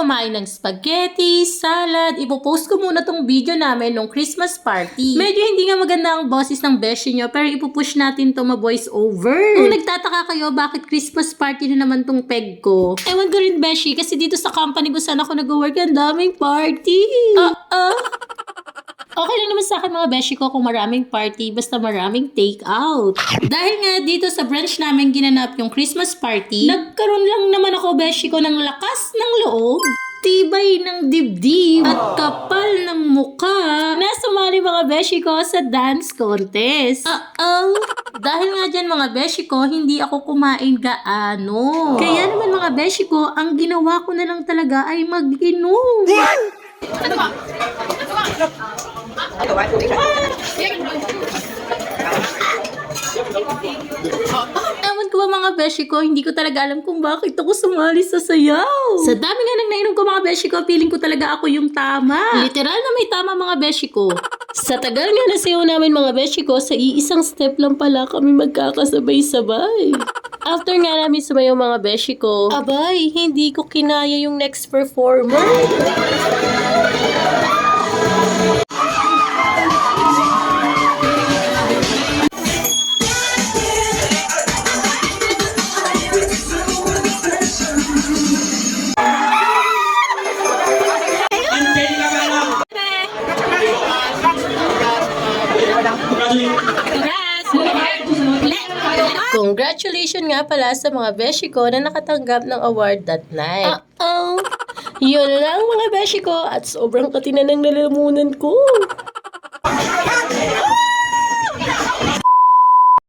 kumain ng spaghetti, salad. Ipopost ko muna tong video namin nung Christmas party. Medyo hindi nga maganda ang boses ng beshi nyo, pero ipupush natin to ma-voice over. Kung nagtataka kayo bakit Christmas party na naman tong peg ko, ewan ko rin beshi, kasi dito sa company ko saan ako nag-work, ang daming party. Okay lang naman sa akin mga beshi ko kung maraming party, basta maraming take out. Dahil nga dito sa branch namin ginanap yung Christmas party, nagkaroon lang naman ako beshi ko ng lakas ng loob, tibay ng dibdib, at kapal ng muka na sumali mga beshi ko sa dance contest. Dahil nga dyan mga beshi ko, hindi ako kumain gaano. Kaya naman mga beshi ko, ang ginawa ko na lang talaga ay mag-inom. Ewan ko ba mga beshi ko, hindi ko talaga alam kung bakit ako sumali sa sayaw. Sa dami nga nang nainom ko mga beshi ko, feeling ko talaga ako yung tama. Literal na may tama mga beshi ko. Sa tagal nga na sayaw namin mga beshi ko, sa iisang step lang pala kami magkakasabay-sabay. After nga namin sumayaw mga beshi ko, abay, hindi ko kinaya yung next performer. Congratulations nga pala sa mga beshi ko na nakatanggap ng award that night. Yun lang mga beshi ko at sobrang katina ng lalamunan ko.